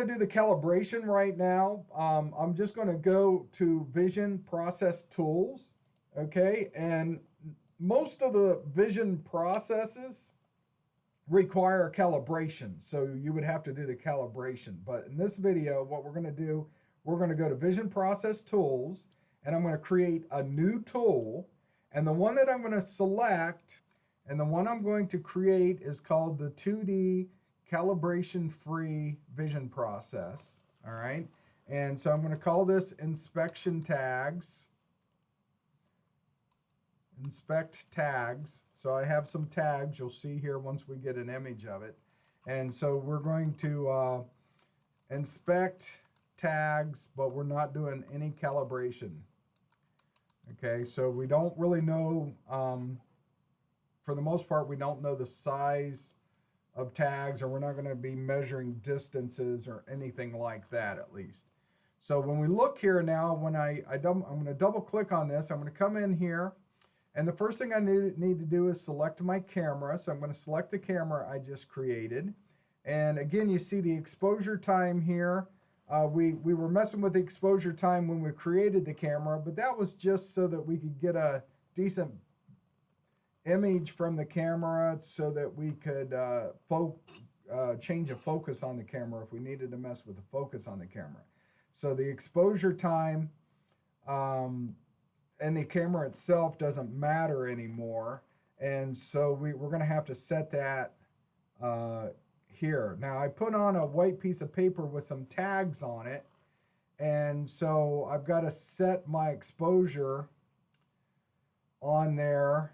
going to do the calibration right now. I'm just going to go to Vision Process Tools, okay? And most of the vision processes require calibration, so you would have to do the calibration. But in this video, what we're going to do, we're going to go to Vision Process Tools, and I'm going to create a new tool. And the one that I'm going to select, and the one I'm going to create is called the 2D calibration-free vision process. All right. And so I'm going to call this inspection tags. Inspect tags. So I have some tags you'll see here once we get an image of it. And so we're going to inspect tags, but we're not doing any calibration. Okay, so we don't really know, for the most part, we don't know the size of tags, or we're not going to be measuring distances or anything like that, at least. So when we look here now, when I'm going to double click on this, I'm going to come in here, and the first thing I need to do is select my camera. So I'm going to select the camera I just created. And again, you see the exposure time here. We were messing with the exposure time when we created the camera, but that was just so that we could get a decent image from the camera, so that we could change a focus on the camera if we needed to mess with the focus on the camera. So the exposure time and the camera itself doesn't matter anymore, and so we're going to have to set that here. Now I put on a white piece of paper with some tags on it, and so I've got to set my exposure on there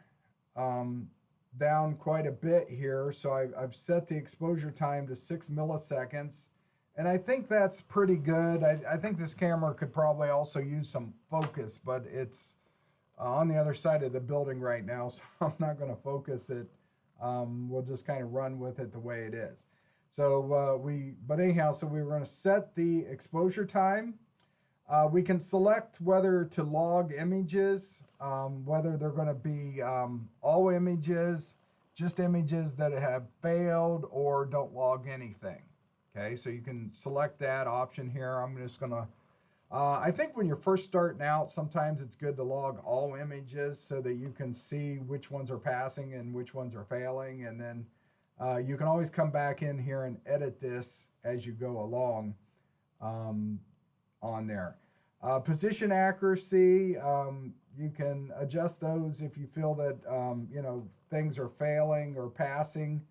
down quite a bit here. So I've set the exposure time to 6 milliseconds, and I think that's pretty good. I think this camera could probably also use some focus, but it's on the other side of the building right now, so I'm not going to focus it. We'll just kind of run with it the way it is. So but anyhow, so we were going to set the exposure time. We can select whether to log images, whether they're going to be all images, just images that have failed, or don't log anything. Okay, so you can select that option here. I'm just going to, I think when you're first starting out, sometimes it's good to log all images so that you can see which ones are passing and which ones are failing. And then you can always come back in here and edit this as you go along on there. Position accuracy, you can adjust those if you feel that things are failing or passing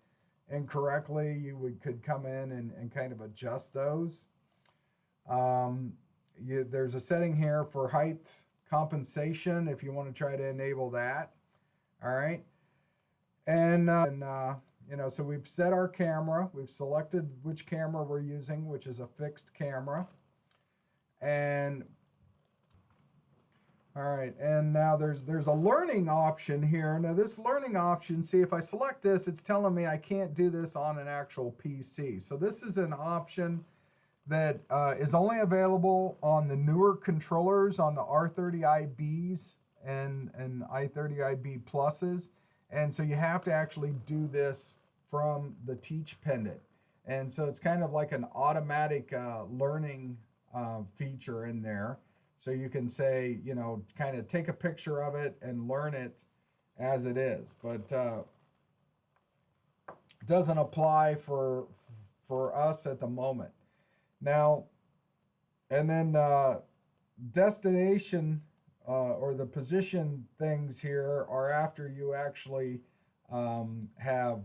incorrectly. You could come in and kind of adjust those. There's a setting here for height compensation if you want to try to enable that. All right, and so we've set our camera. We've selected which camera we're using, which is a fixed camera. And all right, and now there's a learning option here. Now this learning option, see, if I select this, it's telling me I can't do this on an actual PC. So this is an option that is only available on the newer controllers, on the R-30iBs and i30iB pluses. And so you have to actually do this from the Teach pendant. And so it's kind of like an automatic learning feature in there. So you can say, kind of take a picture of it and learn it as it is. But doesn't apply for us at the moment. Now, and then destination or the position things here are after you actually have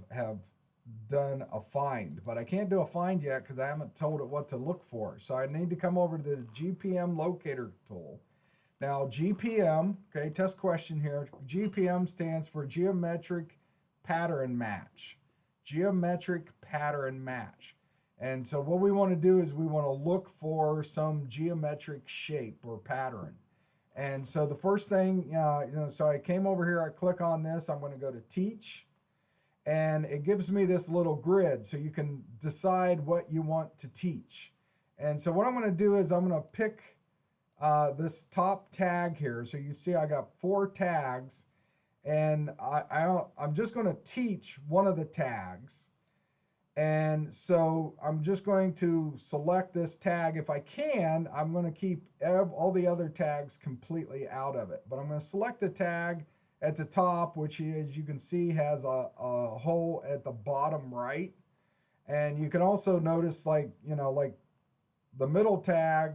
done a find, but I can't do a find yet because I haven't told it what to look for. So I need to come over to the GPM locator tool. Now GPM, okay, test question here. GPM stands for geometric pattern match. Geometric pattern match. And so what we want to do is we want to look for some geometric shape or pattern. And so the first thing, so I came over here, I click on this, I'm going to go to Teach. And it gives me this little grid so you can decide what you want to teach. And so what I'm going to do is I'm going to pick this top tag here. So you see I got 4 tags, and I'm just going to teach one of the tags. And so I'm just going to select this tag. If I can, I'm going to keep all the other tags completely out of it. But I'm going to select the tag at the top, which, as you can see, has a hole at the bottom right. And you can also notice, like, like the middle tag,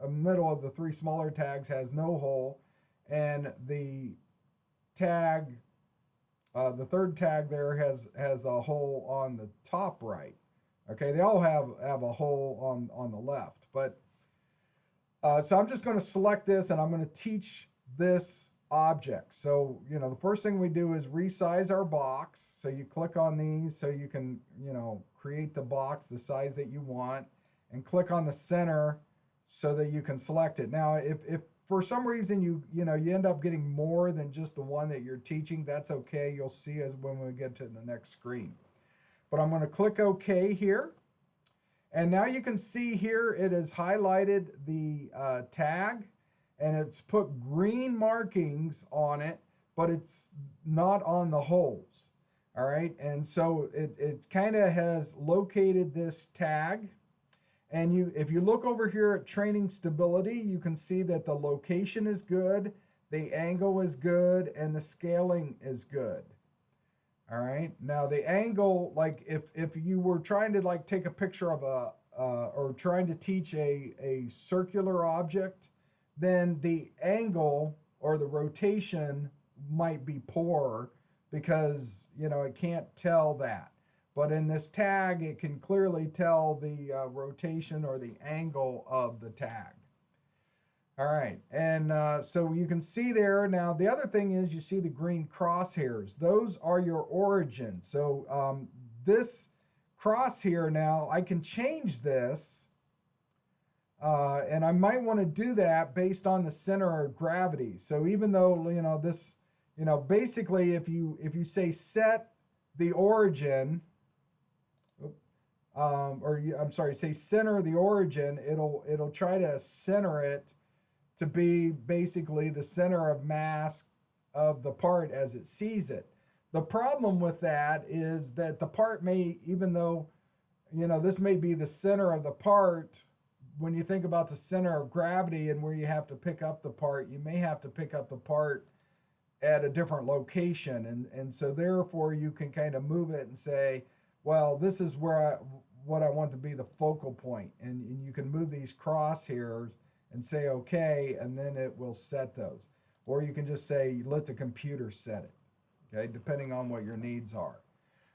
middle of the three smaller tags has no hole. And the tag, the third tag there has a hole on the top right. Okay, they all have a hole on the left. But so I'm just going to select this, and I'm going to teach this object. So the first thing we do is resize our box. So you click on these so you can create the box the size that you want, and click on the center so that you can select it. Now, if for some reason you end up getting more than just the one that you're teaching, that's okay. You'll see as when we get to the next screen. But I'm going to click OK here. And now you can see here it has highlighted the tag, and it's put green markings on it, but it's not on the holes. All right, and so it kind of has located this tag. And if you look over here at training stability, you can see that the location is good, the angle is good, and the scaling is good. All right. Now the angle, like if you were trying to like take a picture of or trying to teach a circular object, then the angle or the rotation might be poor because it can't tell that. But in this tag, it can clearly tell the rotation or the angle of the tag. All right, and so you can see there. Now, the other thing is you see the green crosshairs. Those are your origin. So this crosshair now, I can change this, and I might want to do that based on the center of gravity. So even though, this, basically if you say set the origin, I'm sorry, say center the origin, it'll try to center it to be basically the center of mass of the part as it sees it. The problem with that is that the part may, even though this may be the center of the part, when you think about the center of gravity and where you have to pick up the part, you may have to pick up the part at a different location, and so therefore you can kind of move it and say, well, this is where what I want to be the focal point, and you can move these crosshairs and say okay, and then it will set those. Or you can just say let the computer set it, okay, depending on what your needs are.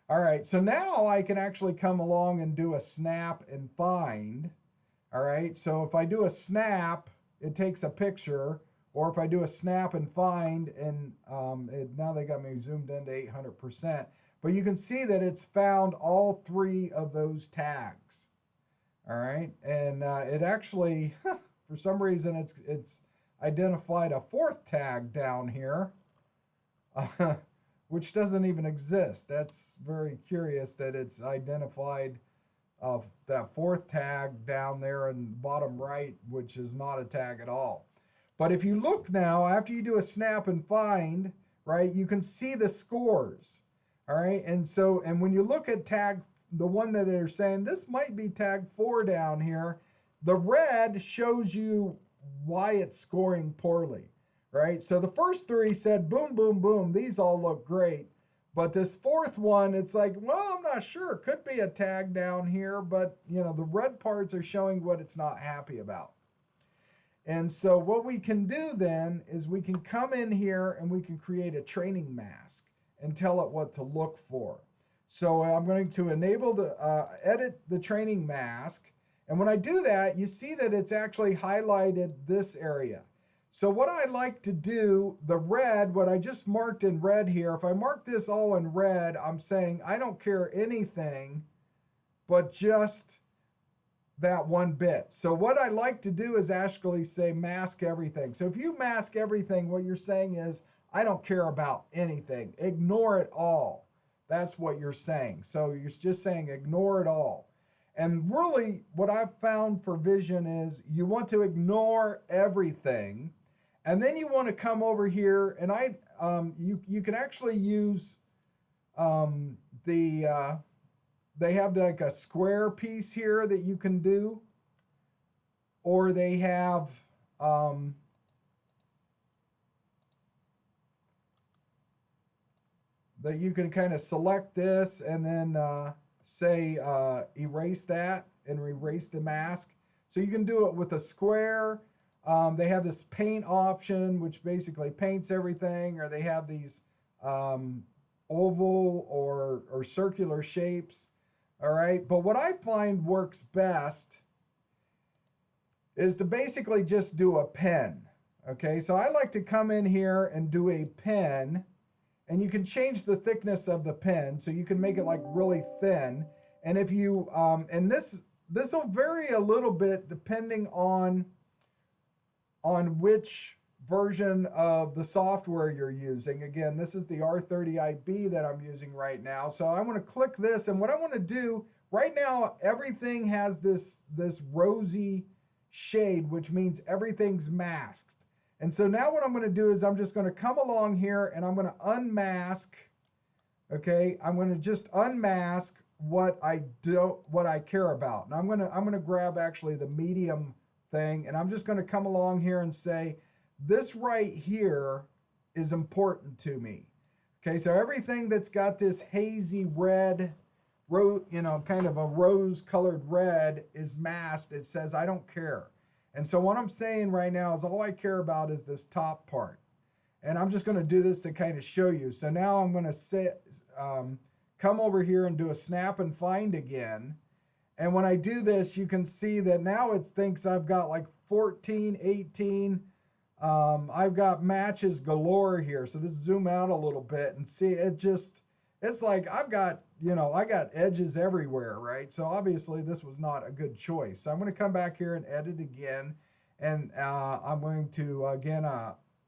All right, so now I can actually come along and do a snap and find. All right, so if I do a snap, it takes a picture, or if I do a snap and find, and now they got me zoomed into 800%. But you can see that it's found all three of those tags. All right, and it actually, for some reason, it's identified a fourth tag down here, which doesn't even exist. That's very curious that it's identified that fourth tag down there in the bottom right, which is not a tag at all. But if you look now, after you do a snap and find, right, you can see the scores. All right, and when you look at tag, the one that they're saying this might be tag 4 down here, the red shows you why it's scoring poorly, right? So the first three said boom, boom, boom, these all look great. But this fourth one, it's like, well, I'm not sure. It could be a tag down here, but the red parts are showing what it's not happy about. And so what we can do then is we can come in here and we can create a training mask and tell it what to look for. So I'm going to enable the edit the training mask. And when I do that, you see that it's actually highlighted this area. So what I like to do, the red, what I just marked in red here, if I mark this all in red, I'm saying I don't care anything but just that one bit. So what I like to do is actually say mask everything. So if you mask everything, what you're saying is I don't care about anything. Ignore it all. That's what you're saying. So you're just saying ignore it all. And really what I've found for vision is you want to ignore everything. And then you want to come over here and you can actually use the they have like a square piece here that you can do, or they have that you can kind of select this and then say erase that and erase the mask. So you can do it with a square. They have this paint option, which basically paints everything, or they have these oval or circular shapes. All right, but what I find works best is to basically just do a pen. Okay, so I like to come in here and do a pen, and you can change the thickness of the pen, so you can make it like really thin. And if you and this will vary a little bit depending on which version of the software you're using. Again, this is the R-30iB that I'm using right now. So I want to click this, and what I want to do right now, everything has this rosy shade, which means everything's masked. And so now what I'm going to do is I'm just going to come along here and I'm going to unmask. Okay, I'm going to just unmask what I care about. And I'm going to grab actually the medium thing, and I'm just going to come along here and say this right here is important to me. Okay, so everything that's got this hazy red, kind of a rose-colored red is masked. It says I don't care. And so what I'm saying right now is all I care about is this top part. And I'm just going to do this to kind of show you. So now I'm going to come over here and do a snap and find again. And when I do this, you can see that now it thinks I've got like 14, 18. I've got matches galore here. So let's zoom out a little bit and see it's like I've got, I got edges everywhere, right? So obviously this was not a good choice. So I'm going to come back here and edit again. And I'm going to, again,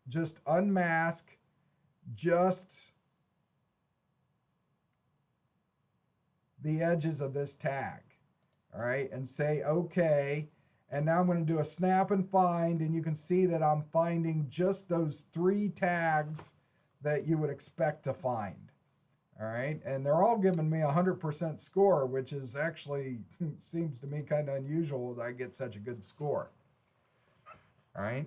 just unmask just the edges of this tag. All right, and say okay. And now I'm going to do a snap and find, and you can see that I'm finding just those 3 tags that you would expect to find. All right, and they're all giving me 100% score, which is actually seems to me kind of unusual that I get such a good score. All right,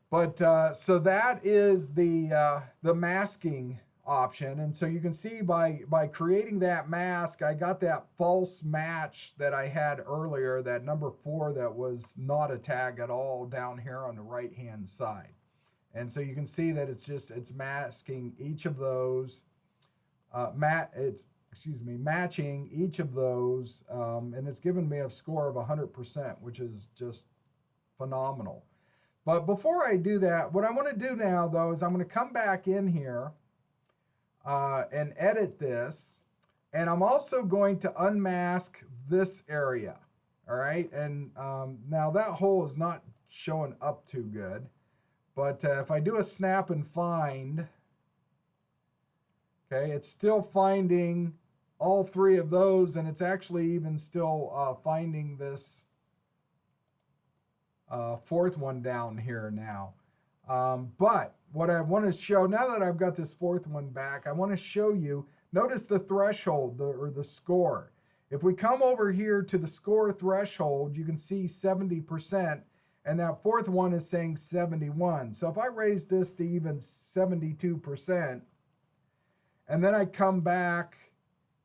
but so that is the masking option. And so you can see by creating that mask, I got that false match that I had earlier, that number 4 that was not a tag at all down here on the right hand side. And so you can see that it's masking each of those, matching each of those, and it's given me a score of 100%, which is just phenomenal. But before I do that, what I want to do now though is I'm going to come back in here and edit this, and I'm also going to unmask this area. All right, and now that hole is not showing up too good, but if I do a snap and find, okay, it's still finding all 3 of those, and it's actually even still finding this 4th one down here now. But what I want to show, now that I've got this 4th one back, I want to show you, notice the threshold, or the score. If we come over here to the score threshold, you can see 70%, and that 4th one is saying 71. So if I raise this to even 72%, and then I come back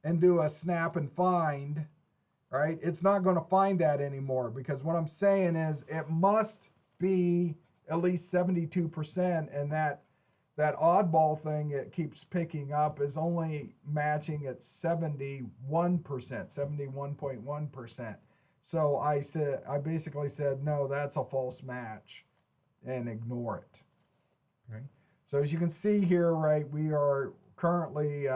and do a snap and find, right, it's not going to find that anymore, because what I'm saying is it must be at least 72%, and that oddball thing it keeps picking up is only matching at 71%, 71.1%. So I basically said, no, that's a false match, and ignore it. Okay. So as you can see here, right, we are currently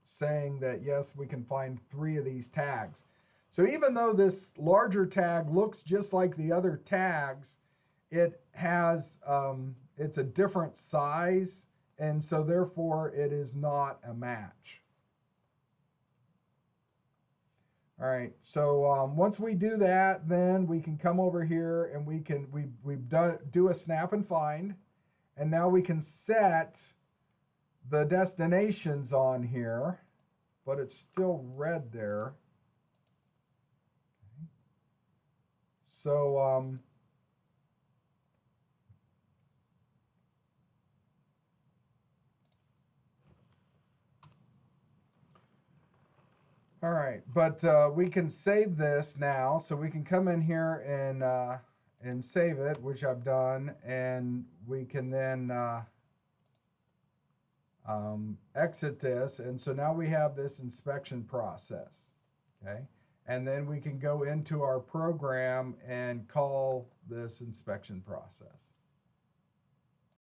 saying that yes, we can find 3 of these tags. So even though this larger tag looks just like the other tags, it has, it's a different size, and so therefore it is not a match. All right, so once we do that, then we can come over here and we've do a snap and find, and now we can set the destinations on here, but it's still red there. So all right, but we can save this now. So we can come in here and save it, which I've done, and we can then exit this. And so now we have this inspection process, okay? And then we can go into our program and call this inspection process.